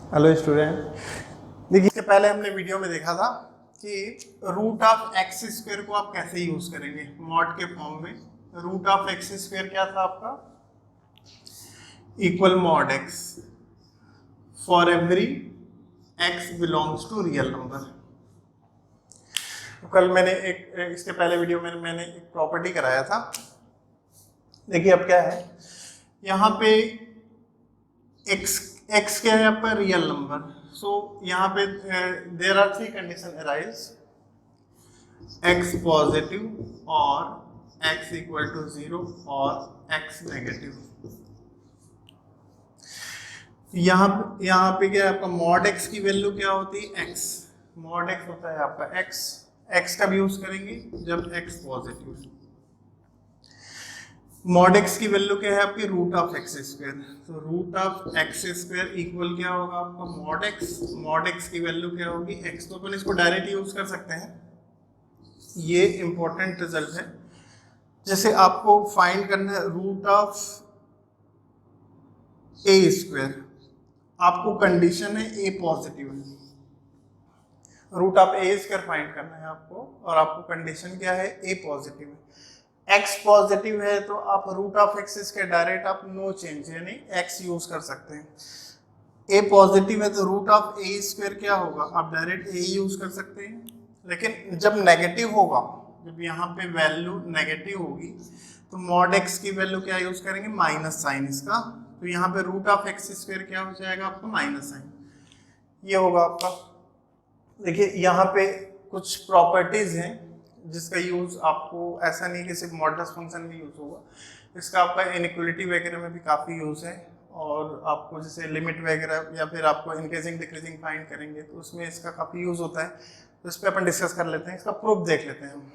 Hello student, देखिए इससे पहले हमने वीडियो में देखा था कि रूट ऑफ एक्स स्क्वायर को आप कैसे यूज करेंगे मॉड के फॉर्म में। रूट ऑफ एक्स स्क्वायर क्या था आपका? Equal mod x for every x belongs to real number. तो कल मैंने इसके पहले वीडियो में मैंने एक प्रॉपर्टी कराया था। देखिए अब क्या है, यहाँ पे एक्स क्या है आपका? Real number. सो यहाँ पे there are three condition arise, x positive और एक्स इक्वल टू 0 और एक्स नेगेटिव। यहाँ पे क्या है आपका? मॉड एक्स की वैल्यू क्या होती है? एक्स। मॉड एक्स होता है आपका एक्स। एक्स का भी यूज करेंगे जब एक्स पॉजिटिव। मॉड एक्स की वैल्यू क्या है आपकी? Root of x square. तो root of x square equal क्या होगा आपका? Mod x. मॉड एक्स की वैल्यू क्या होगी? एक्स। तो अपन इसको डायरेक्ट यूज कर सकते हैं, ये इंपॉर्टेंट रिजल्ट है। जैसे आपको फाइंड करना है रूट ऑफ ए स्क्वायर, आपको कंडीशन है ए पॉजिटिव है। Root of a square find करना है आपको और आपको कंडीशन क्या है? ए पॉजिटिव है। एक्स पॉजिटिव है तो आप रूट ऑफ एक्स के डायरेक्ट आप नो चेंज यानी एक्स यूज कर सकते हैं। ए पॉजिटिव है तो रूट ऑफ ए स्क्वायर क्या होगा? आप डायरेक्ट ए यूज कर सकते हैं। लेकिन जब नेगेटिव होगा, जब यहाँ पे वैल्यू नेगेटिव होगी तो मॉड एक्स की वैल्यू क्या यूज करेंगे? माइनस साइन इसका। तो यहाँ पे रूट ऑफ एक्स स्क्वायर क्या हो जाएगा आपका? Minus sign. ये होगा आपका। देखिए यहाँ पे कुछ प्रॉपर्टीज हैं जिसका यूज आपको ऐसा नहीं कि सिर्फ मॉडुलस फंक्शन में यूज होगा, इसका आपका इनइक्वालिटी वगैरह में भी काफ़ी यूज है। और आपको जैसे लिमिट वगैरह या फिर आपको इंक्रीजिंग डिक्रीजिंग फाइंड करेंगे तो उसमें इसका काफ़ी यूज होता है। तो इस पर अपन डिस्कस कर लेते हैं, इसका प्रूफ देख लेते हैं हम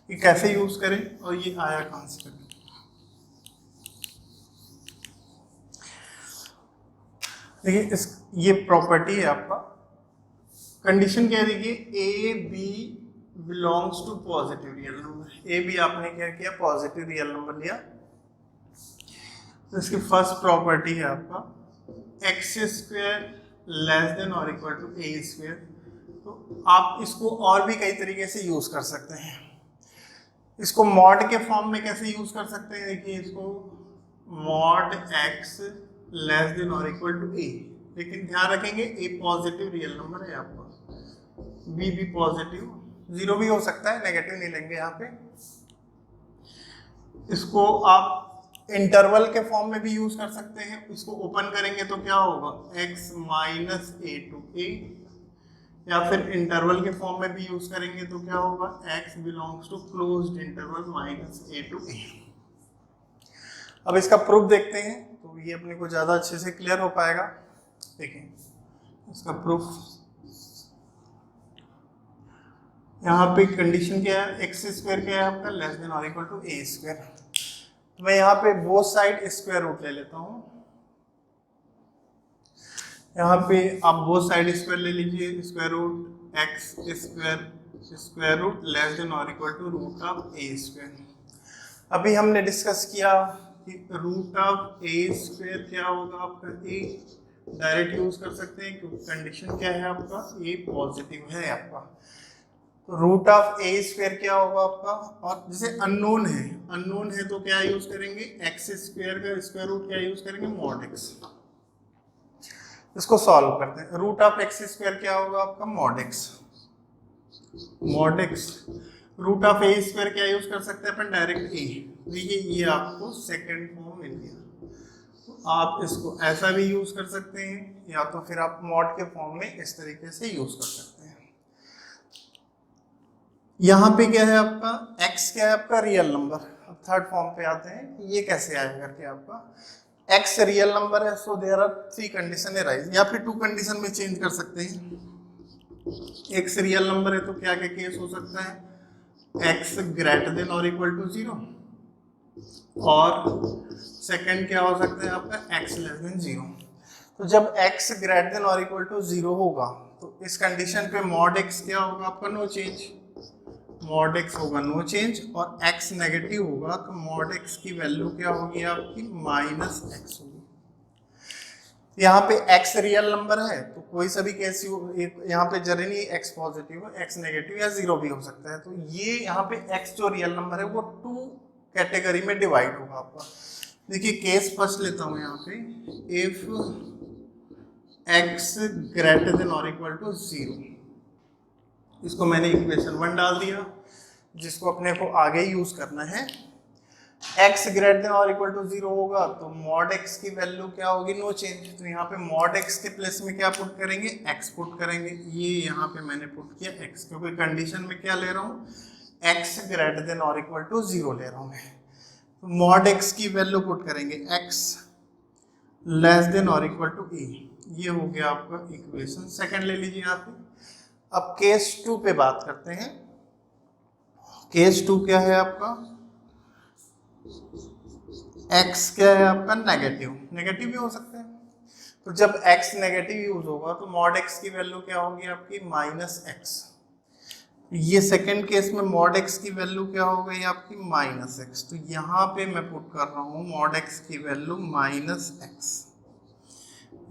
कि कैसे यूज करें और ये आया कहाँ से करें। देखिए ये प्रॉपर्टी है आपका। कंडीशन क्या है? देखिए a b belongs to positive real number. A b आपने क्या किया? पॉजिटिव रियल नंबर लिया। तो इसकी फर्स्ट प्रॉपर्टी है आपका एक्स स्क्वायर लेस देन और इक्वल टू ए स्क्वायर। तो आप इसको और भी कई तरीके से यूज कर सकते हैं। इसको मॉड के फॉर्म में कैसे यूज कर सकते हैं? देखिए इसको मॉड एक्स लेस देन और इक्वल टू ए, लेकिन ध्यान रखेंगे ए पॉजिटिव रियल नंबर है आपका, बी भी पॉजिटिव, 0 भी हो सकता है, नेगेटिव नहीं लेंगे यहाँ पे। इसको आप इंटरवल के फॉर्म में भी यूज कर सकते हैं। इसको ओपन करेंगे तो क्या होगा? x माइनस ए टू ए, या फिर इंटरवल के फॉर्म में भी यूज करेंगे तो क्या होगा? x belongs to closed interval minus a to a. अब इसका प्रूफ देखते हैं तो ये अपने को ज्यादा अच्छे से क्लियर हो पाएगा। देखिए इसका प्रूफ, यहाँ पे कंडीशन क्या है? एक्स स्क्वायर क्या है आपका? लेस देन और इक्वल टू ए स्क्वायर। तो मैं यहाँ पे बोथ साइड स्क्वायर रूट ले लेता हूँ। यहाँ पे आप बोथ साइड स्क्वायर ले लीजिए, square root x square root less than और equal to root of a square. अभी हमने डिस्कस किया कि रूट ऑफ ए स्क्वायर क्या होगा आपका? ए डायरेक्ट यूज कर सकते हैं क्योंकि कंडीशन क्या है आपका? ए पॉजिटिव है आपका। तो रूट ऑफ ए स्क्वायर क्या होगा आपका? और जैसे अननोन है तो क्या यूज करेंगे? एक्स स्क्वायर का स्क्वायर रूट क्या यूज करेंगे? Mod x. इसको सॉल्व करते हैं। रूट ऑफ एक्स स्क्वायर क्या होगा आपका? Mod x. Mod x root of a square क्या यूज कर सकते हैं अपन? डायरेक्ट ए। देखिए ये आपको सेकंड फॉर्म मिल गया। तो आप इसको ऐसा भी यूज कर सकते हैं या तो फिर आप मॉड के फॉर्म में इस तरीके से यूज कर सकते हैं। यहाँ पे क्या है आपका? x क्या है आपका? Real number. अब थर्ड फॉर्म पे आते हैं, ये कैसे आया करके आपका x रियल नंबर है। So there are 3 condition arise, या फिर 2 कंडीशन में चेंज कर सकते हैं। x रियल नंबर है तो क्या क्या केस हो सकता है? x ग्रेटर देन और इक्वल टू 0, और सेकंड क्या हो सकता है आपका? x less then 0। तो जब x ग्रेटर देन और इक्वल टू 0 होगा तो इस कंडीशन पे मॉड x क्या होगा आपका? No change. मॉड एक्स होगा नो चेंज, और x नेगेटिव होगा तो मॉड एक्स की वैल्यू क्या होगी आपकी? माइनस एक्स होगी। यहाँ पे x रियल नंबर है तो कोई सा भी केस यहाँ पे जरूरी x पॉजिटिव है, x नेगेटिव या 0 भी हो सकता है। तो ये यहाँ पे x जो रियल नंबर है वो 2 कैटेगरी में डिवाइड होगा आपका। देखिए केस फर्स्ट लेता हूँ यहाँ पे, इफ x ग्रेटर देन और इक्वल टू 0, इसको मैंने इक्वेशन 1 डाल दिया जिसको अपने को आगे यूज करना है। x ग्रेटर देन और इक्वल टू 0 होगा तो मॉड x की वैल्यू क्या होगी, नो चेंज। तो यहाँ पे मॉड x के प्लेस में क्या पुट करेंगे, x पुट करेंगे। ये यहाँ पे मैंने पुट किया x, क्योंकि कंडीशन में क्या ले रहा हूँ, x ग्रेटर देन और इक्वल टू 0 ले रहा हूँ मैं। तो मॉड x की वैल्यू पुट करेंगे x लेस देन और इक्वल टू a। ये हो गया आपका इक्वेशन सेकंड ले लीजिए यहाँ पे। अब केस 2 पे बात करते हैं। केस 2 क्या है आपका, x क्या है आपका, नेगेटिव भी हो सकता है। तो जब x नेगेटिव यूज होगा तो मॉड x की वैल्यू क्या होगी आपकी, -x। ये सेकंड केस में मॉड x की वैल्यू क्या हो गई आपकी, -x। तो यहाँ पे मैं पुट कर रहा हूँ मॉड x की वैल्यू -x।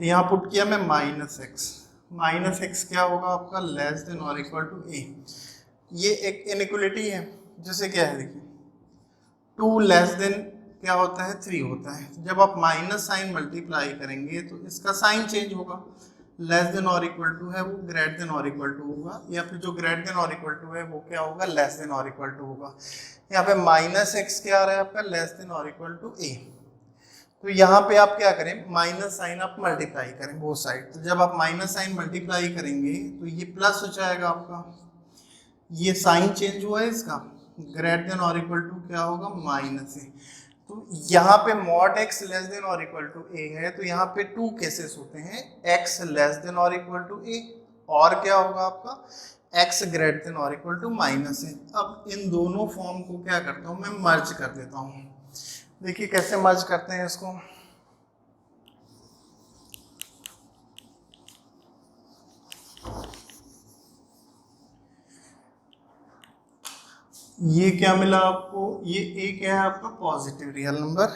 यहाँ पुट किया मैं -x। -x क्या होगा आपका, लेस देन और इक्वल टू a। ये एक इनइक्वालिटी है, जैसे क्या है देखिए, 2 लेस देन क्या होता है, 3 होता है। जब आप माइनस साइन मल्टीप्लाई करेंगे तो इसका साइन चेंज होगा। लेस देन और इक्वल टू है वो ग्रेटर देन और इक्वल टू होगा, या फिर जो ग्रेटर देन और इक्वल टू है वो क्या होगा, लेस देन और इक्वल टू होगा। यहाँ पे -x क्या आ रहा है आपका, लेस देन और इक्वल टू a। तो यहाँ पे आप क्या करें, माइनस साइन आप मल्टीप्लाई करें बोथ साइड। तो जब आप माइनस साइन मल्टीप्लाई करेंगे तो ये प्लस हो जाएगा आपका, ये साइन चेंज हुआ है इसका, ग्रेटर देन और इक्वल टू क्या होगा, -a। तो यहाँ पे मॉड x लेस देन और इक्वल टू a है, तो यहाँ पे 2 केसेस होते हैं, x लेस देन और इक्वल टू a, और क्या होगा आपका, x ग्रेटर देन और इक्वल टू -a। अब इन दोनों फॉर्म को क्या करता हूँ मैं, मर्ज कर देता हूँ। देखिए कैसे मर्ज करते हैं इसको। ये क्या मिला आपको, ये a क्या है आपका, पॉजिटिव रियल नंबर।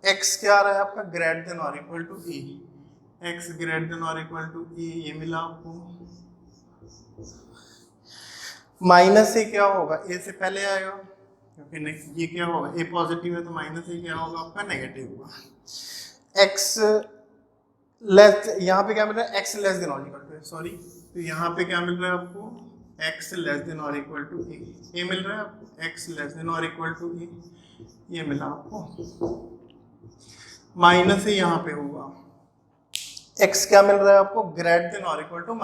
x क्या आ रहा है आपका, ग्रेटर देन और equal to a, x greater than और इक्वल टू a, ये मिला आपको। -a क्या होगा, a से पहले आएगा, क्योंकि नेक्स्ट ये क्या होगा, a पॉजिटिव है तो -a क्या होगा आपका, नेगेटिव होगा। x लेस, यहाँ पे क्या मिल रहा है, x लेस देन और इक्वल टू, सॉरी, तो यहाँ पे क्या मिल रहा है आपको, x लेस देन और इक्वल टू a मिल रहा है आपको, x लेस देन और इक्वल टू a, ये मिला आपको। -a यहाँ पे होगा, x क्या मिल रहा है आपको, ग्रेटर देन और equal to -a,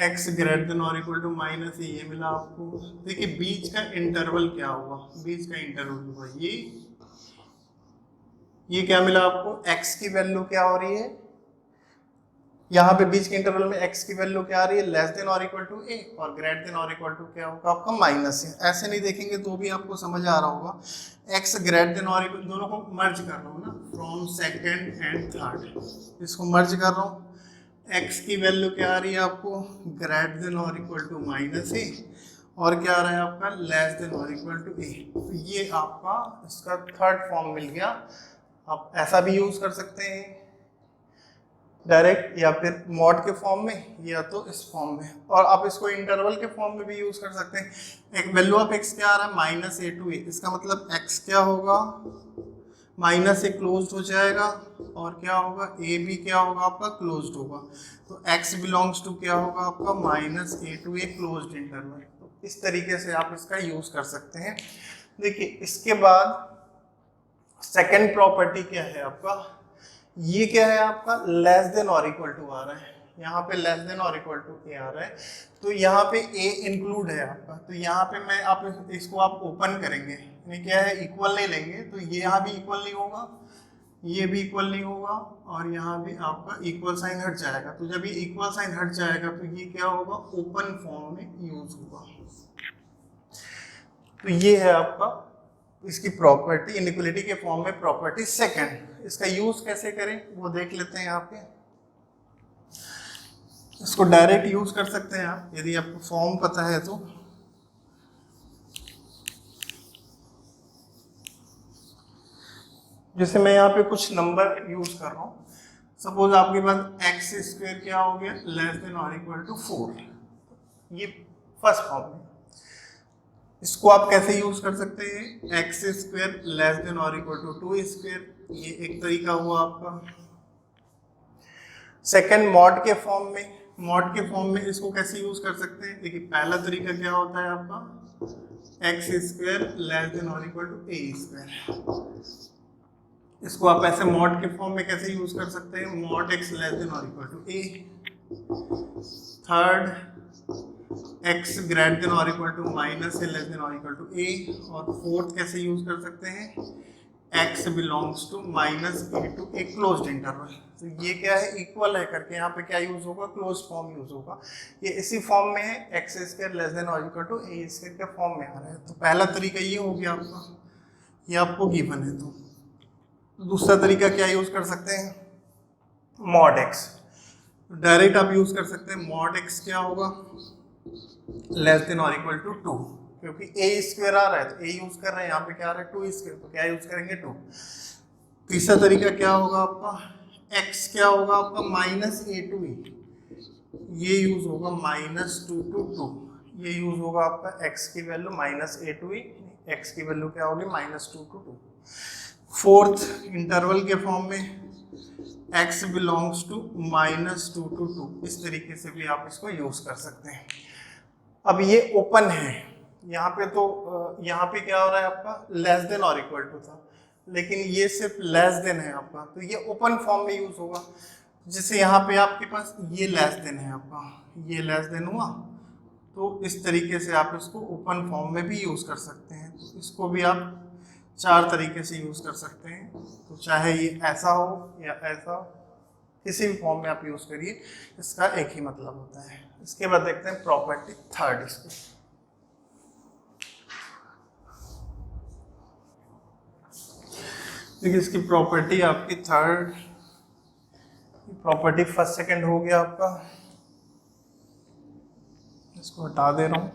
x greater than और इक्वल टू -a, ये मिला आपको। देखिए बीच का इंटरवल क्या होगा, बीच का इंटरवल होगा ये क्या मिला आपको, x की वैल्यू क्या हो रही है, यहाँ पे बीच के इंटरवल में x की वैल्यू क्या आ रही है, लेस देन और इक्वल टू a, और ग्रेटर देन और इक्वल टू क्या होगा आपका, -a। ऐसे नहीं देखेंगे तो भी आपको समझ आ रहा होगा। x ग्रेटर देन और इक्वल, दोनों को मर्ज कर रहा हूँ ना, फ्रॉम सेकंड एंड थर्ड, इसको मर्ज कर रहा हूँ। x की वैल्यू क्या आ रही है आपको, ग्रेटर देन और इक्वल टू -a, और क्या आ रहा है आपका, लेस देन और इक्वल टू a। तो ये आपका इसका थर्ड फॉर्म मिल गया। आप ऐसा भी यूज कर सकते हैं डायरेक्ट, या फिर मॉड के फॉर्म में, या तो इस फॉर्म में, और आप इसको इंटरवल के फॉर्म में भी यूज कर सकते हैं। एक वैल्यू ऑफ x क्या आ रहा है, -a to a, इसका मतलब x क्या होगा, -a क्लोज्ड हो जाएगा, और क्या होगा, a भी क्या होगा आपका, क्लोज्ड होगा। तो x बिलोंग्स टू क्या होगा आपका, -a to a closed interval. तो इस तरीके से आप इसका यूज कर सकते हैं। देखिए इसके बाद सेकेंड प्रॉपर्टी क्या है आपका, ये क्या है आपका, लेस देन और इक्वल टू आ रहा है, यहाँ पे लेस देन और इक्वल टू a आ रहा है, तो यहाँ पे a इंक्लूड है आपका। तो यहाँ पे मैं आप इसको आप ओपन करेंगे, यानी क्या है, इक्वल नहीं लेंगे, तो ये यहाँ भी इक्वल नहीं होगा, ये भी इक्वल नहीं होगा, और यहाँ भी आपका इक्वल साइन हट जाएगा। तो जब ये इक्वल साइन हट जाएगा तो ये क्या होगा, ओपन फॉर्म में यूज होगा। तो ये है आपका इसकी प्रॉपर्टी, इनइक्वालिटी के फॉर्म में प्रॉपर्टी सेकंड। इसका यूज कैसे करें वो देख लेते हैं। यहाँ पे इसको डायरेक्ट यूज कर सकते हैं आप, यदि आपको फॉर्म पता है तो। जैसे मैं यहाँ पे कुछ नंबर यूज कर रहा हूँ, सपोज आपके पास एक्स स्क्वायर क्या हो गया लेस देन और इक्वल टू 4, ये फर्स्ट फॉर्म है। इसको आप कैसे यूज कर सकते हैं, एक्स स्क्वायर लेस देन और इक्वल टू 2 स्क्वायर, ये एक तरीका हुआ आपका। सेकंड मॉड के फॉर्म में, मॉड के फॉर्म में इसको कैसे यूज कर सकते हैं, देखिए पहला तरीका क्या होता है आपका एक्स स्क्वायर लेस देन और इक्वल टू ए स्क्वायर। इसको आप ऐसे मॉड के फॉर्म में कैसे यूज कर सकते हैं, मॉड एक्स लेस देन और equal to a. Third x greater than और equal to minus a less than और इक्वल टू ए। और फोर्थ कैसे यूज कर सकते हैं, x belongs to minus a to a closed interval. तो ये क्या है, इक्वल है करके यहाँ पे क्या यूज होगा, क्लोज फॉर्म यूज होगा। ये इसी फॉर्म में है, एक्स स्क्वायर लेस देन और इक्वल टू ए स्क्वायर के फॉर्म में आ रहा है। तो पहला तरीका ये हो गया आपका, ये आपको गिवन है। तो दूसरा तरीका क्या यूज कर सकते हैं, मॉड एक्स। डायरेक्ट आप यूज कर सकते हैं, मॉड एक्स क्या होगा लेस देन और इक्वल टू 2, क्योंकि ए स्क्वायर आ रहा है तो ए यूज कर रहे हैं, यहाँ पे क्या आ रहा है 2 स्क्वायर, तो क्या यूज करेंगे 2। तीसरा तरीका क्या होगा आपका, एक्स क्या होगा आपका माइनस ए टू ए, ये यूज होगा माइनस 2 टू 2, ये यूज होगा आपका एक्स की value minus a to a, x की वैल्यू क्या होगी माइनस 2 टू 2। फोर्थ इंटरवल के फॉर्म में x belongs to minus 2 to 2, इस तरीके से भी आप इसको यूज कर सकते हैं। अब ये ओपन है, यहाँ पे तो यहाँ पे क्या हो रहा है आपका लेस देन और इक्वल टू था, लेकिन ये सिर्फ लेस देन है आपका, तो ये ओपन फॉर्म में यूज होगा। जैसे यहाँ पे आपके पास ये लेस देन है आपका, ये लेस देन हुआ, तो इस तरीके से आप इसको ओपन फॉर्म में भी यूज कर सकते हैं। तो इसको भी आप 4 तरीके से यूज कर सकते हैं। तो चाहे ये ऐसा हो या ऐसा, किसी भी फॉर्म में आप यूज करिए, इसका एक ही मतलब होता है। इसके बाद देखते हैं प्रॉपर्टी थर्ड। इसको देखिए, इसकी प्रॉपर्टी आपकी थर्ड, प्रॉपर्टी फर्स्ट सेकंड हो गया आपका, इसको हटा दे रहा हूं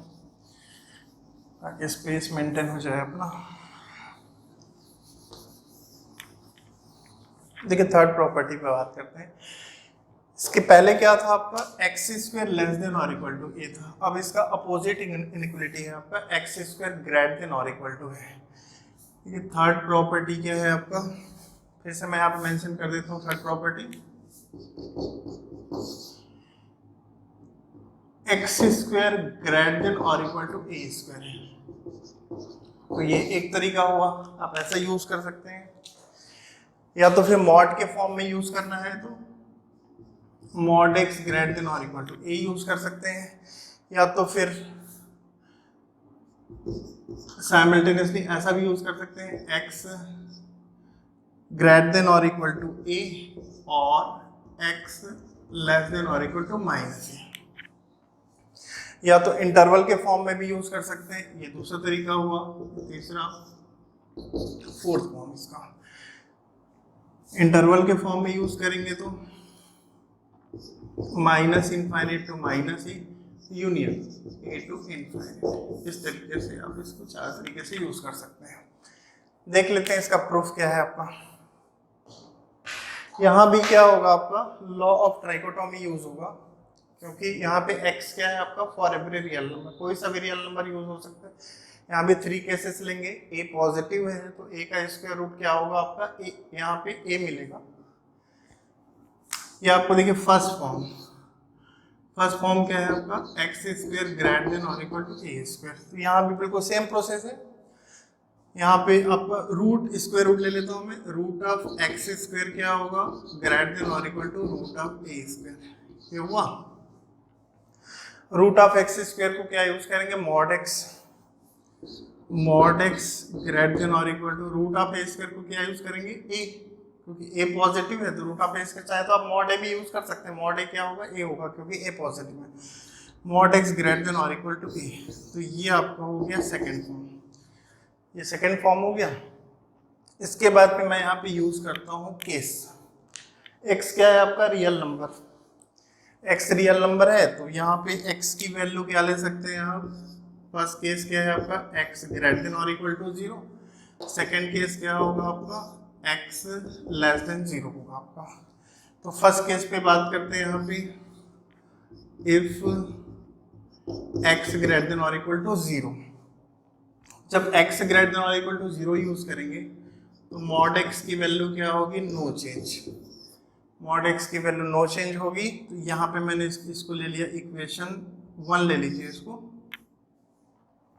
ताकि स्पेस मेंटेन हो जाए अपना। देखिए थर्ड प्रॉपर्टी पे बात करते हैं। इसके पहले क्या था आपका एक्स स्क्वायर लेस देन और इक्वल टू ए था, अब इसका अपोजिट इनइक्वालिटी है आपका एक्स स्क्वायर ग्रेटर देन और इक्वल टू है। ये थर्ड प्रॉपर्टी क्या है आपका, फिर से मैं यहाँ पे मेंशन कर देता हूँ third property, x square greater than और इक्वल टू ए स्क्वायर है। तो ये एक तरीका हुआ, आप ऐसा यूज कर सकते हैं, या तो फिर मॉड के फॉर्म में यूज करना है तो मॉड एक्स ग्रेटर देन और इक्वल टू ए यूज कर सकते हैं, या तो फिर साइमल्टेनियसली ऐसा भी यूज कर सकते हैं एक्स ग्रेटर देन और इक्वल टू ए और एक्स लेस देन और इक्वल टू माइनस ए, या तो इंटरवल के फॉर्म में भी यूज कर सकते हैं, ये दूसरा तरीका हुआ। तीसरा फोर्थ फॉर्म इसका इंटरवल के फॉर्म में यूज करेंगे तो minus infinite to minus A union A to infinite, इस तरीके से आप इसको 4 तरीके से यूज कर सकते हैं। देख लेते हैं इसका प्रूफ क्या है आपका। यहाँ भी क्या होगा आपका लॉ ऑफ ट्राइकोटोमी यूज होगा, क्योंकि यहाँ पे x क्या है आपका फॉर एवरी रियल नंबर, कोई सा भी रियल नंबर यूज हो सकता है। यहाँ भी 3 केसेस लेंगे, a पॉजिटिव है तो a का स्क्वायर रूट क्या होगा आपका a, यहाँ पे a मिलेगा। ये आपको देखिए फर्स्ट फॉर्म क्या है आपका एक्स स्क्वायर ग्रेटर देन और इक्वल टू ए स्क्वायर। तो यहाँ भी बिल्कुल सेम प्रोसेस है, यहाँ पे आपका रूट स्क्वायर रूट ले लेता हूँ मैं, रूट ऑफ एक्स स्क्वायर क्या होगा ग्रेटर देन और equal to root of a square, ये हुआ। रूट ऑफ एक्स स्क्वायर को क्या यूज करेंगे मॉड एक्स ग्रेटर देन और equal to root of a square को क्या यूज करेंगे ए, क्योंकि ए पॉजिटिव है तो रूट ऑफ ए स्क्वायर, चाहे तो आप मॉड ए भी यूज कर सकते हैं, मॉड ए क्या होगा ए होगा क्योंकि ए पॉजिटिव है, मॉड एक्स ग्रेटर देन और इक्वल टू ए। तो ये आपका हो गया सेकंड फॉर्म, ये सेकंड फॉर्म हो गया। इसके बाद में मैं यहाँ पे यूज करता हूँ केस। एक्स क्या है आपका real number, x real number है तो यहाँ पे एक्स की वैल्यू क्या ले सकते हैं आप। फर्स्ट केस क्या है आपका एक्स ग्रेटर देन और इक्वल टू 0, सेकेंड केस क्या होगा आपका एक्स लेस देन 0 होगा आपका। तो फर्स्ट केस पे बात करते हैं यहाँ पे, इफ x ग्रेटर देन और इक्वल टू 0। जब x ग्रेटर देन और इक्वल टू 0 यूज करेंगे तो मॉड x की वैल्यू क्या होगी, नो चेंज। मॉड x की वैल्यू नो चेंज होगी। तो यहाँ पे मैंने इसको ले लिया इक्वेशन 1 ले लीजिए इसको,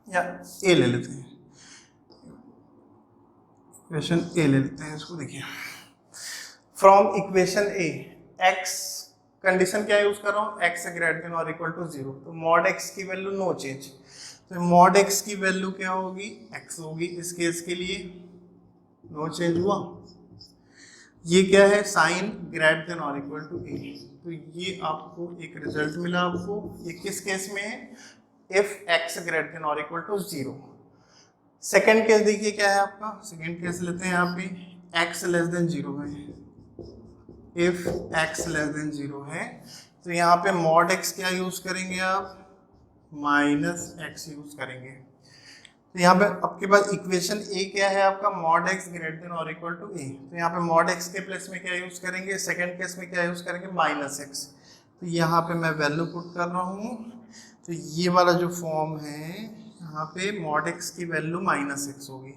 या a ले लेते हैं, इक्वेशन a ले लेते हैं इसको। देखिए from equation a x condition क्या यूज कर रहा हूँ, x ग्रेटर देन और इक्वल टू 0। तो मॉड x की वैल्यू नो चेंज, तो मॉड x की वैल्यू क्या होगी, x होगी। इस केस के लिए नो चेंज हुआ। ये क्या है, साइन ग्रेटर देन और इक्वल टू a। तो ये आपको एक रिजल्ट मिला आपको। ये किस केस में है, इफ x ग्रेटर देन और इक्वल टू 0। सेकेंड केस देखिए क्या है आपका, सेकेंड केस लेते हैं यहाँ पे, x लेस देन 0 है। इफ x लेस देन 0 है तो यहाँ पे मॉड x क्या यूज करेंगे आप, माइनस x यूज करेंगे। तो यहाँ पे आपके पास इक्वेशन a क्या है आपका, मॉड x ग्रेटर देन और इक्वल टू a। तो यहाँ पे मॉड x के प्लेस में क्या यूज करेंगे, सेकेंड केस में क्या यूज करेंगे, माइनस x। तो यहाँ पे मैं वैल्यू पुट कर रहा हूँ। तो ये वाला जो फॉर्म है यहाँ पे मॉड x की वैल्यू माइनस x होगी।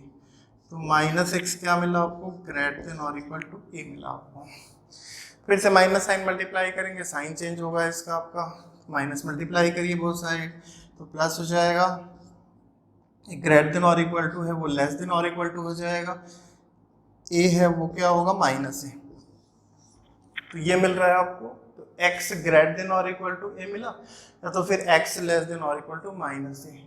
तो माइनस x क्या मिला आपको, ग्रेटर देन और इक्वल टू a मिला आपको। फिर से माइनस साइन मल्टीप्लाई करेंगे, साइन चेंज होगा इसका आपका, माइनस मल्टीप्लाई करिए बोथ साइड तो प्लस हो जाएगा। ग्रेटर देन और इक्वल टू है वो लेस देन और इक्वल टू हो जाएगा, a है वो क्या होगा, माइनस a। तो ये मिल रहा है आपको। तो x ग्रेटर देन और इक्वल टू a मिला, या तो फिर x लेस देन और इक्वल टू माइनस a।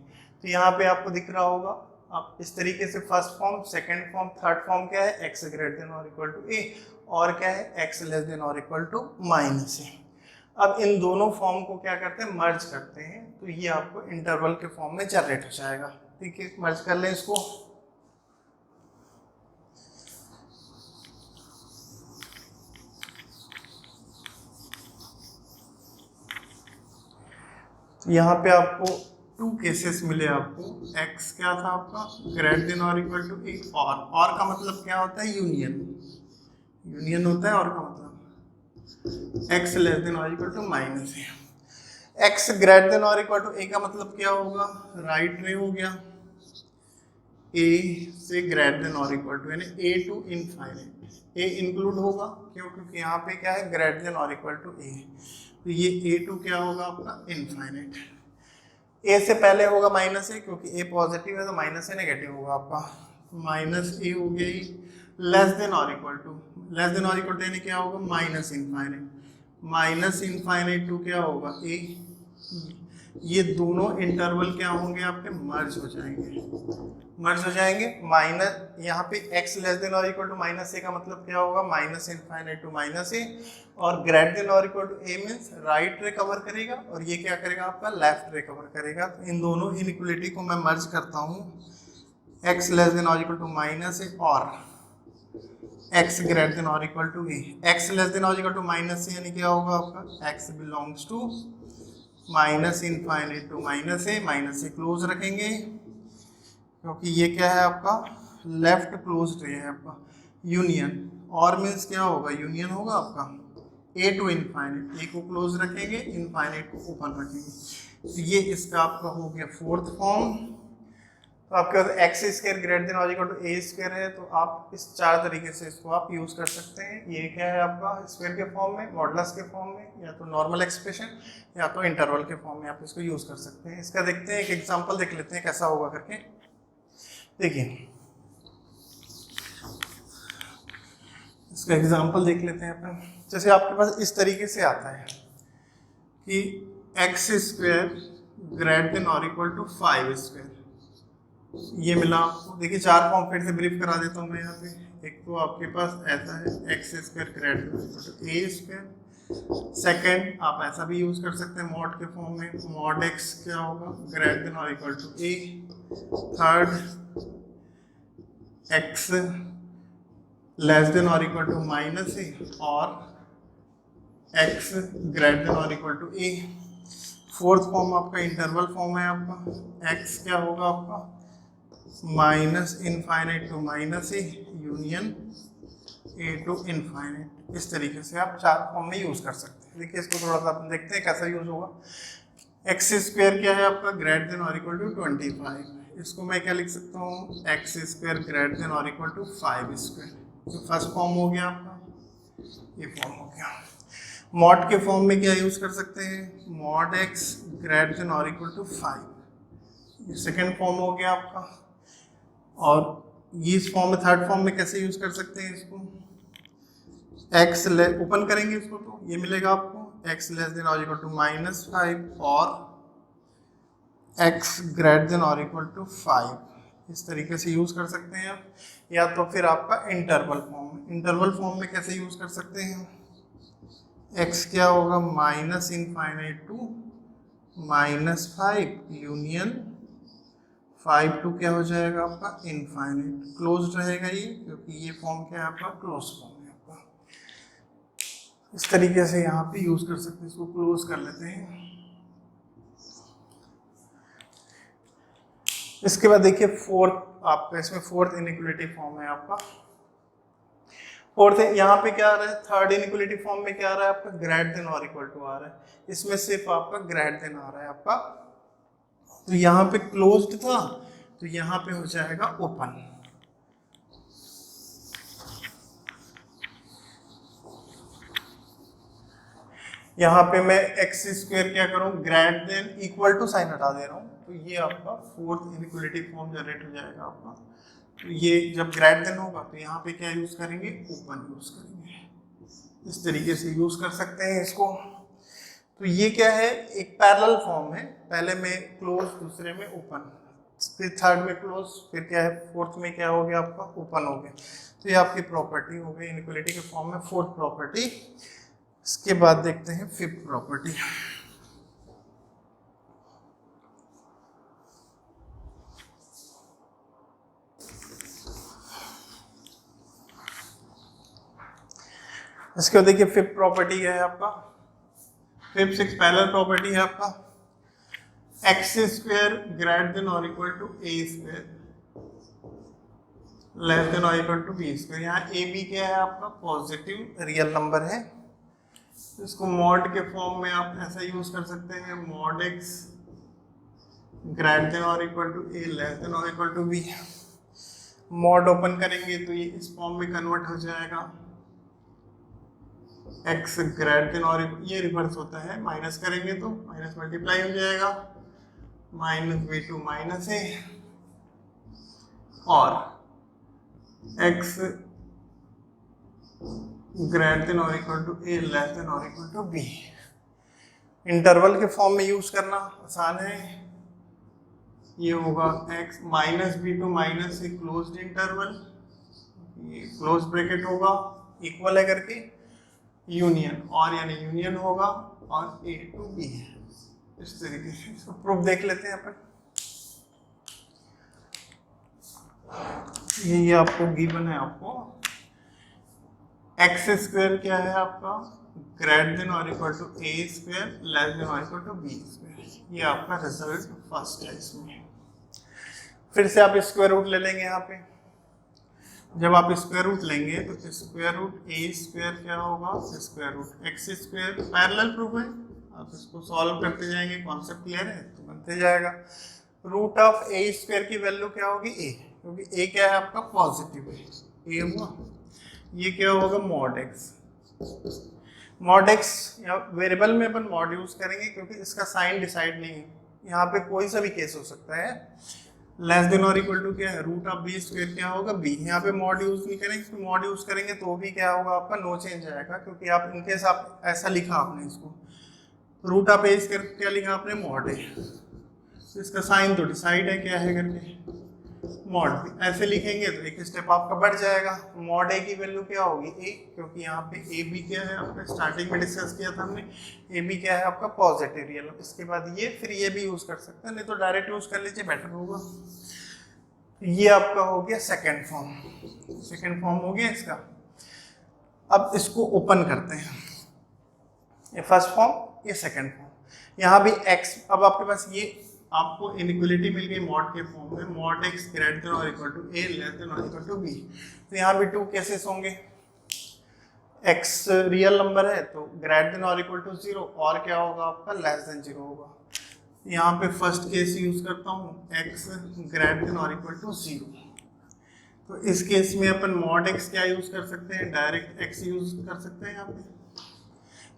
तो यहाँ पे आपको दिख रहा होगा, आप इस तरीके से first form, second form, third form क्या है, x ग्रेटर देन और इक्वल टू a, और क्या है, x लेस देन और इक्वल टू माइनस a। अब इन दोनों फॉर्म को क्या करते हैं, मर्ज करते हैं। तो ये आपको इंटरवल के फॉर्म में जनरेट हो जाएगा। ठीक है, मर्ज कर लें इसको। यहाँ पे आपको 2 केसेस मिले आपको। x क्या था आपका, ग्रेटर देन और इक्वल टू a, और का मतलब क्या होता है, यूनियन। यूनियन होता है और का मतलब x लेस देन और equal to minus a। x greater than और इक्वल टू a का मतलब क्या होगा, राइट रे हो गया, a से ग्रेटर देन और इक्वल टू, यानी a to infinite. a include होगा क्यों, क्योंकि यहाँ पे क्या है, ग्रेटर देन और इक्वल टू a। तो ये a टू क्या होगा आपका, इनफाइनाइट। a से पहले होगा माइनस a, क्योंकि a पॉजिटिव है तो माइनस a नेगेटिव होगा आपका। माइनस a हो गई, लेस देन और इक्वल टू, लेस देन और इक्वल टू यानी क्या होगा, minus infinite. Minus infinite to क्या होगा, a। ये दोनों इंटरवल क्या होंगे आपके, मर्ज हो जाएंगे, मर्ज हो जाएंगे। माइनस यहाँ पे x लेस देन और इक्वल टू माइनस a का मतलब क्या होगा, minus infinite to minus a, और ग्रेटर देन और equal to a means right ray cover करेगा, और ये क्या करेगा आपका, लेफ्ट रे कवर करेगा। तो इन दोनों इनइक्वलिटी को मैं मर्ज करता हूँ, x लेस देन और इक्वल टू माइनस a और x ग्रेटर देन और equal to a। x less than और इक्वल टू माइनस a यानी क्या होगा आपका, x belongs to minus infinite to minus a, minus से क्लोज रखेंगे क्योंकि ये क्या है आपका, लेफ्ट क्लोज रे है आपका। यूनियन, और मीन्स क्या होगा, यूनियन होगा आपका a टू इनफाइनाइट, a को क्लोज रखेंगे, इनफाइनाइट को ओपन रखेंगे। तो ये इसका आपका हो गया फोर्थ फॉर्म। तो आपके पास एक्स स्क्वायर ग्रेटर देन और इक्वल टू ए स्क्वायर है, तो आप इस 4 तरीके से इसको आप यूज कर सकते हैं। ये क्या है आपका, स्क्वायर के फॉर्म में, मॉडुलस के फॉर्म में, या तो नॉर्मल एक्सप्रेशन, या तो इंटरवल के फॉर्म में आप इसको यूज कर सकते हैं। इसका देखते हैं, एक एग्जांपल देख लेते हैं कैसा होगा करके। देखिए इसका एग्जांपल देख लेते हैं अपन। जैसे आपके पास इस तरीके से आता है कि एक्स स्क्वायर ग्रेटर देन और इक्वल टू 5 स्क्वायर, ये मिला आपको। देखिए 4 फॉर्म फिर से ब्रीफ करा देता हूँ मैं यहाँ पे। एक तो आपके पास ऐसा है, एक्स स्क्वायर ग्रेटर देन और equal to a square. Second आप ऐसा भी यूज कर सकते हैं मॉड के फॉर्म में, मॉड एक्स क्या होगा, ग्रेटर देन और equal to a. Third x less than और इक्वल टू माइनस ए, और एक्स ग्रेटर देन और equal to a. Fourth form आपका इंटरवल फॉर्म है आपका, एक्स क्या होगा आपका, minus infinite to minus A union A to infinite. इस तरीके से आप चार फॉर्म में यूज कर सकते हैं। देखिए इसको थोड़ा सा अपन देखते हैं कैसा यूज होगा। एक्स स्क्वायर क्या है आपका, ग्रेटर देन और इक्वल टू 25। इसको मैं क्या लिख सकता हूँ, एक्स स्क्वायर ग्रेटर देन और इक्वल टू 5 स्क्वायर। तो फर्स्ट फॉर्म हो गया आपका, ये फॉर्म हो गया। मॉड के फॉर्म में क्या यूज कर सकते हैं, मॉड एक्स ग्रेटर देन और इक्वल टू 5, ये सेकेंड फॉर्म हो गया आपका। और ये इस फॉर्म में थर्ड फॉर्म में कैसे यूज कर सकते हैं इसको, एक्स ओपन करेंगे इसको तो ये मिलेगा आपको एक्स लेस देन और इक्वल टू -5 और एक्स ग्रेटर देन और इक्वल टू 5। इस तरीके से यूज कर सकते हैं आप। या तो फिर आपका इंटरवल फॉर्म में कैसे यूज कर सकते हैं, एक्स क्या होगा, -∞ टू -5 यूनियन 5 टू क्या हो जाएगा आपका इनफाइनाइट। क्लोज रहेगा ये, क्योंकि ये फॉर्म क्या है आपका, क्लोज फॉर्म है आपका। इस तरीके से यहाँ पे यूज कर सकते हैं। इसको क्लोज कर लेते हैं। इसके बाद देखिए फोर्थ आपका, इसमें फोर्थ इनइक्वालिटी फॉर्म है आपका। फोर्थ यहाँ पे क्या आ रहा है, थर्ड इनइक्वालिटी फॉर्म में क्या आ रहा है आपका, ग्रेटर देन और इक्वल टू आ रहा है। इसमें सिर्फ आपका ग्रेटर देन आ रहा है आपका। तो यहाँ पे क्लोज्ड था तो यहाँ पे हो जाएगा ओपन। यहाँ पे मैं एक्स स्क्वायर क्या करूँ, greater than equal to sign हटा दे रहा हूँ, तो ये आपका फोर्थ इनइक्वालिटी फॉर्म जनरेट हो जाएगा आपका। तो ये जब ग्रेटर देन होगा तो यहाँ पे क्या यूज करेंगे, ओपन यूज करेंगे। इस तरीके से यूज कर सकते हैं इसको। तो ये क्या है, एक पैरेलल फॉर्म है, पहले में क्लोज दूसरे में ओपन, फिर थर्ड में क्लोज, फिर क्या है फोर्थ में क्या हो गया आपका ओपन हो गया। तो ये आपकी प्रॉपर्टी हो गई इनइक्वालिटी के फॉर्म में, फोर्थ प्रॉपर्टी। इसके बाद देखते हैं फिफ्थ प्रॉपर्टी। इसके बाद देखिए फिफ्थ प्रॉपर्टी क्या है आपका, फिफ्थ सिक्स पैरेलल प्रॉपर्टी है आपका, एक्स स्क्वायर ग्रेटर देन और equal to a square less than और इक्वल टू बी स्क्वायर। यहाँ ए बी क्या है आपका, पॉजिटिव रियल नंबर है। इसको मॉड के फॉर्म में आप ऐसा यूज कर सकते हैं, मॉड एक्स ग्रेटर देन और equal to A less than और equal to b. Mod open करेंगे तो ये इस फॉर्म में कन्वर्ट हो जाएगा, एक्स ग्रेटर देन और ये रिवर्स होता है, माइनस करेंगे तो माइनस मल्टीप्लाई हो जाएगा, -b टू -a और एक्स ग्रेटर देन और equal to A less than और इक्वल टू बी। इंटरवल के फॉर्म में यूज करना आसान है। ये होगा x -b to -a closed interval, ये क्लोज ब्रैकेट होगा, इक्वल है करके यूनियन, और यानी यूनियन होगा और a टू b है। इस तरीके से इसको प्रूफ देख लेते हैं अपन। ये आपको गिवन है, आपको एक्स स्क्वायर क्या है आपका, ग्रेटर देन और equal to a square less than और इक्वल टू बी स्क्वायर। ये आपका रिजल्ट फर्स्ट है। इसमें फिर से आप स्क्वायर रूट ले लेंगे। यहाँ पे जब आप स्क्वायर रूट लेंगे तो स्क्वायर रूट ए स्क्वायर क्या होगा, square root x square. Parallel proof है, आप इसको सॉल्व करते जाएंगे, कॉन्सेप्ट क्लियर है तो बनते जाएगा। रूट ऑफ ए स्क्वायर की वैल्यू क्या होगी, ए, क्योंकि ए क्या है आपका पॉजिटिव है, ए हुआ। ये क्या होगा, मॉड एक्स। मॉड एक्स या वेरिएबल में अपन मॉड यूज करेंगे क्योंकि इसका साइन डिसाइड नहीं है, यहाँ पे कोई सा भी केस हो सकता है। लेस देन और इक्वल टू क्या है, रूट ऑफ बी स्क्वायर क्या होगा, बी। यहाँ पे मॉड यूज नहीं करेंगे, क्योंकि मॉड यूज करेंगे तो भी क्या होगा आपका, नो चेंज आएगा, क्योंकि आप इनकेस आप ऐसा लिखा आपने इसको, रूट ऑफ ए स्क्वायर क्या लिखा आपने, मॉड ए, तो इसका साइन तो डिसाइड है क्या है करके, मॉड। ऐसे लिखेंगे तो एक स्टेप आपका बढ़ जाएगा। मॉड ए की वैल्यू क्या होगी, ए, क्योंकि यहाँ पे ए बी क्या है आपका, स्टार्टिंग में डिस्कस किया था हमने, ए बी क्या है आपका पॉजिटिव रियल। इसके बाद ये, फिर ये भी यूज कर सकते हैं, नहीं तो डायरेक्ट यूज कर लीजिए, बेटर होगा। ये आपका हो गया सेकेंड फॉर्म। सेकेंड फॉर्म हो गया इसका। अब इसको ओपन करते हैं, ये फर्स्ट फॉर्म, ये सेकेंड फॉर्म। यहाँ भी एक्स, अब आपके पास ये आपको इनइक्वालिटी मिल गई मॉड के फॉर्म में, मॉड एक्स ग्रेटर देन और equal to A less than और इक्वल टू बी। तो यहाँ भी टू केसेस होंगे, एक्स रियल नंबर है तो ग्रेटर देन और इक्वल टू 0, और क्या होगा आपका लेस देन 0 होगा। यहाँ पे फर्स्ट केस यूज करता हूँ, एक्स ग्रेटर देन और इक्वल टू 0। तो इस केस में अपन मॉड एक्स क्या यूज कर सकते हैं, डायरेक्ट एक्स यूज कर सकते हैं।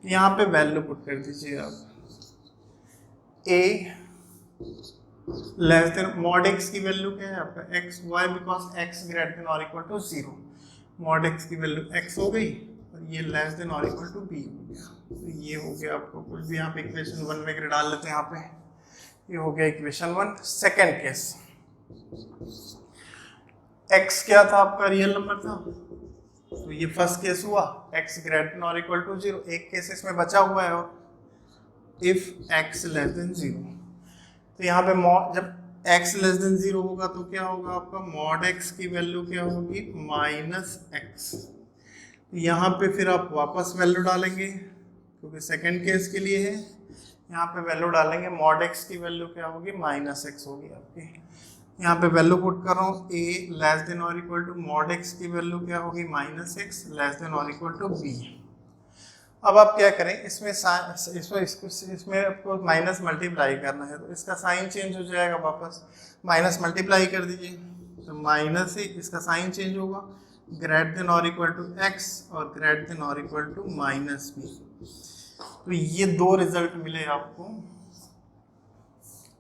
यहाँ पे वैल्यू पुट कर दीजिए आप, ए लेस देन मॉड एक्स की वैल्यू क्या है आपका x, why because x greater than और इक्वल टू 0। मॉड एक्स की वैल्यू एक्स हो गई और ये लेस देन और इक्वल टू बी हो गया। तो ये हो गया आपको कुछ भी यहाँ पे इक्वेशन 1 में डाल लेते हैं। यहाँ पे ये हो गया इक्वेशन 1। सेकेंड केस, x क्या था आपका रियल नंबर था, तो ये फर्स्ट केस हुआ x ग्रेटर देन और इक्वल टू 0। एक केस इसमें बचा हुआ है और इफ x लेस देन 0, तो यहाँ पे जब x लेस देन 0 होगा तो क्या होगा आपका मॉड x की वैल्यू क्या होगी माइनस एक्स। यहाँ पे फिर आप वापस वैल्यू डालेंगे क्योंकि सेकंड केस के लिए है, यहाँ पे वैल्यू डालेंगे, मॉड x की वैल्यू क्या होगी माइनस एक्स होगी आपकी। यहाँ पे वैल्यू पुट कर रहा हूँ, a लेस देन और इक्वल टू मॉड x की वैल्यू क्या होगी माइनस एक्स लेस देन और इक्वल टू b। अब आप क्या करें, इसमें आपको माइनस मल्टीप्लाई करना है तो इसका साइन चेंज हो जाएगा, वापस माइनस मल्टीप्लाई कर दीजिए तो माइनस से इसका साइन चेंज होगा, ग्रेटर देन और इक्वल टू एक्स और ग्रेटर देन और इक्वल टू माइनस बी। तो ये दो रिजल्ट मिले आपको।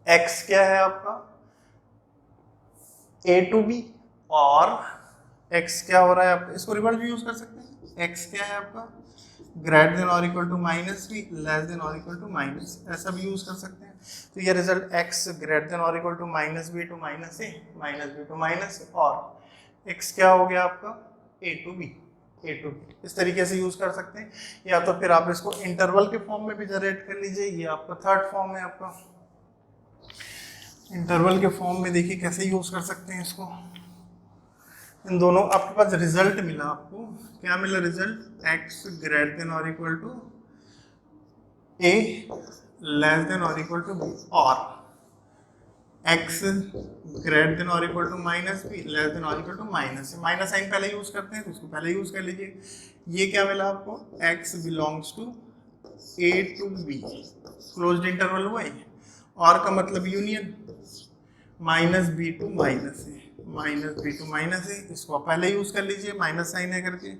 x क्या है आपका a टू b और x क्या हो रहा है आपका, इसको रिवर्स भी यूज कर सकते हैं, x क्या है आपका ग्रेटर देन और equal to minus B less than और इक्वल टू माइनस, ऐसा भी यूज कर सकते हैं। तो ये रिजल्ट x ग्रेटर देन और equal to minus B to minus A minus B to minus ए, और x क्या हो गया आपका a टू b, इस तरीके से यूज कर सकते हैं। या तो फिर आप इसको इंटरवल के फॉर्म में भी जनरेट कर लीजिए, ये आपका थर्ड फॉर्म है आपका। इंटरवल के फॉर्म में देखिए कैसे यूज कर सकते हैं इसको। इन दोनों आपके पास रिजल्ट मिला, आपको क्या मिला रिजल्ट, x ग्रेटर देन और equal to a less than और इक्वल टू b, और x ग्रेटर देन और equal to minus B less than और equal to minus. Minus sign पहले यूज करते हैं तो उसको पहले यूज कर लीजिए। ये क्या मिला आपको, x belongs to a to b, closed interval हुआ है, और का मतलब union, minus B to minus A minus B to minus A, इसको पहले यूज कर लीजिए माइनस साइन है करके,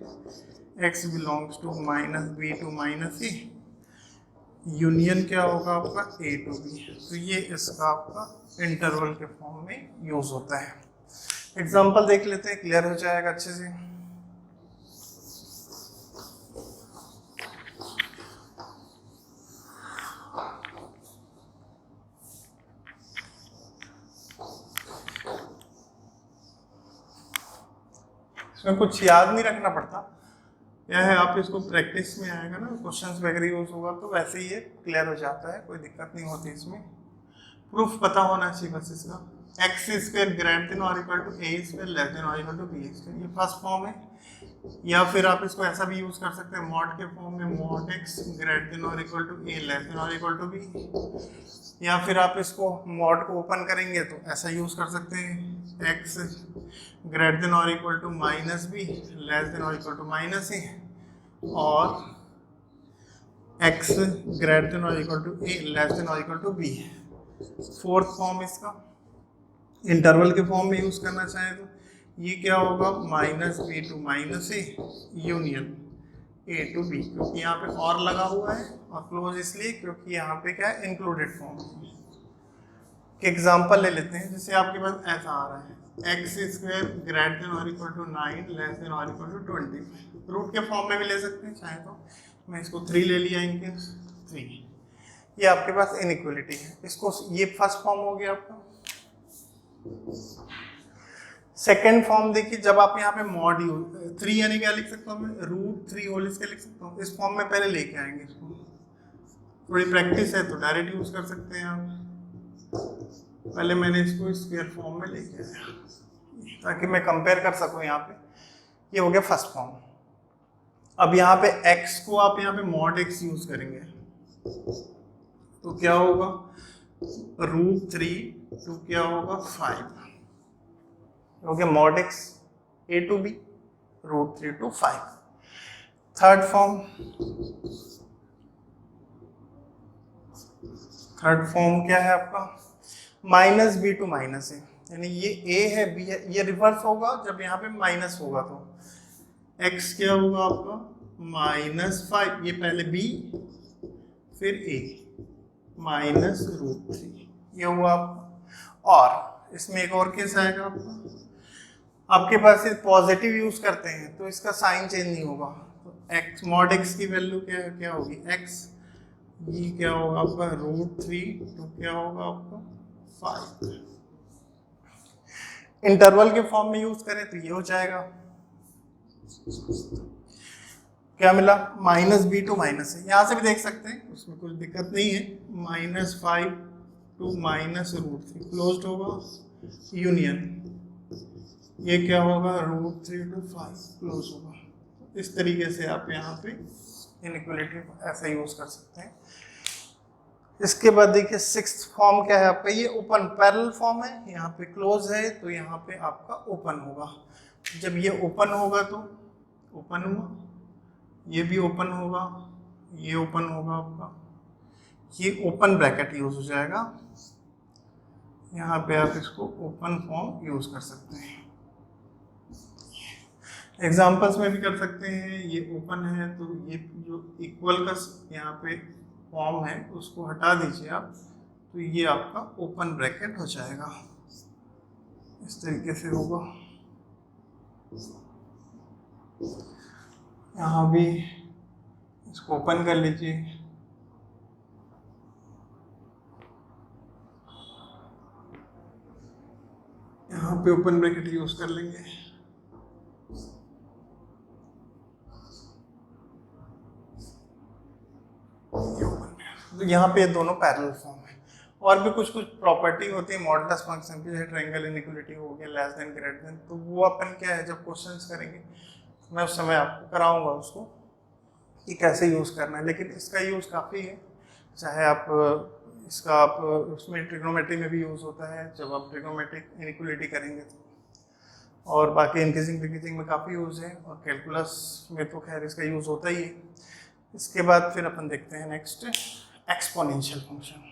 x belongs to minus B to minus A, union क्या होगा आपका a टू b। तो ये इसका आपका इंटरवल के फॉर्म में यूज होता है। एग्जांपल देख लेते हैं, क्लियर हो जाएगा अच्छे से। इसमें कुछ याद नहीं रखना पड़ता, क्या है आप इसको प्रैक्टिस में आएगा ना, क्वेश्चंस वगैरह यूज होगा तो वैसे ही ये क्लियर हो जाता है, कोई दिक्कत नहीं होती इसमें। प्रूफ पता होना चाहिए बस इसका, एक्स स्क्वायर ग्रेटर देन और equal to a square less than और इक्वल टू बी स्क्वायर, ये फर्स्ट फॉर्म है। या फिर आप इसको ऐसा भी यूज कर सकते हैं मॉड के फॉर्म में, मॉड एक्स ग्रेटर देन और equal to A less than और इक्वल टू बी। या फिर आप इसको मॉड को ओपन करेंगे तो ऐसा यूज कर सकते हैं, एक्स ग्रेटर देन और equal to minus B less than और इक्वल टू माइनस ए, और एक्स ग्रेटर देन और equal to A less than और equal to B. Fourth form इसका इंटरवल के फॉर्म में यूज करना चाहे तो ये क्या होगा, minus B to minus A union A to B, क्योंकि यहाँ पे और लगा हुआ है, और क्लोज इसलिए क्योंकि यहाँ पे क्या है इंक्लूडेड फॉर्म। एग्जाम्पल ले लेते हैं, जैसे आपके पास ऐसा आ रहा है, एक्स स्क्वायर ग्रेटर देन और इक्वल टू 9 लेस देन और इक्वल टू 20, रूट के फॉर्म में भी ले सकते हैं चाहे तो, मैं इसको 3 ले लिया इनके 3, ये आपके पास इनइक्वलिटी है। इसको ये फर्स्ट फॉर्म हो गया आपका। सेकेंड फॉर्म देखिए, जब आप यहाँ पे मॉड 3 यानी क्या लिख सकता हूँ मैं, रूट 3 होल स्क्वायर लिख सकता हूँ, इस फॉर्म में पहले लेके आएंगे इसको, थोड़ी प्रैक्टिस है तो डायरेक्ट यूज कर सकते हैं आप। पहले मैंने इसको स्क्वायर फॉर्म में लेके आया ताकि मैं कंपेयर कर सकूँ यहाँ पे, ये हो गया फर्स्ट फॉर्म। अब यहाँ पे x को आप यहाँ पे मॉड x यूज करेंगे तो क्या होगा, रूट 3 टू क्या होगा 5 हो गया mod x a to b root 3 to 5। Third form क्या है आपका, minus B to minus a, यानी ये ए है बी है, ये रिवर्स होगा जब यहाँ पे माइनस होगा तो x क्या होगा आपका -5, ये पहले b फिर a -√3, ये हुआ आपका। और इसमें एक और केस आएगा आपका, आपके पास ये पॉजिटिव यूज करते हैं तो इसका साइन चेंज नहीं होगा, तो x मॉड x की वैल्यू क्या होगी x, ये क्या होगा आपका √3, तो क्या होगा आपका 5। इंटरवल के फॉर्म में यूज करें तो ये हो जाएगा, क्या मिला -b टू माइनस है, यहाँ से भी देख सकते हैं उसमें कुछ दिक्कत नहीं है, -5 टू -√3 क्लोज्ड होगा, यूनियन ये क्या होगा √3 टू 5 क्लोज होगा। इस तरीके से आप यहाँ पे इनइक्वालिटी ऐसा यूज कर सकते हैं। इसके बाद देखिए सिक्स्थ फॉर्म क्या है आपका, ये ओपन पैरेलल फॉर्म है, यहाँ पे क्लोज है तो यहाँ पे आपका ओपन होगा। जब ये ओपन होगा तो ओपन हुआ, ये भी ओपन होगा, ये ओपन होगा आपका, ये ओपन ब्रैकेट यूज हो जाएगा, यहाँ पे आप इसको ओपन फॉर्म यूज कर सकते हैं। एग्जाम्पल्स में भी कर सकते हैं, ये ओपन है तो ये जो इक्वल का यहाँ पे फॉर्म है उसको हटा दीजिए आप, तो ये आपका ओपन ब्रैकेट हो जाएगा, इस तरीके से होगा। यहाँ भी इसको ओपन कर लीजिए, यहाँ पे ओपन ब्रैकेट यूज कर लेंगे। तो यहाँ पे ये दोनों पैरेलल फॉर्म है। और भी कुछ प्रॉपर्टी होती है मॉडुलस फंक्शन की, जैसे ट्रायंगल इनइक्वालिटी हो गया, लेस देन ग्रेटर देन, तो वो अपन क्या है जब क्वेश्चंस करेंगे मैं उस समय आपको कराऊंगा उसको कि कैसे यूज़ करना है। लेकिन इसका यूज़ काफ़ी है, चाहे आप इसका आप उसमें ट्रिग्नोमेट्री में भी यूज़ होता है जब आप ट्रिग्नोमेट्रिक इनइक्वालिटी करेंगे तो, और बाकी इंक्रीजिंग डिक्रीजिंग में काफ़ी यूज़ है, और कैलकुलस में तो खैर इसका यूज़ होता ही है। इसके बाद फिर अपन देखते हैं नेक्स्ट एक्सपोनेंशियल फंक्शन।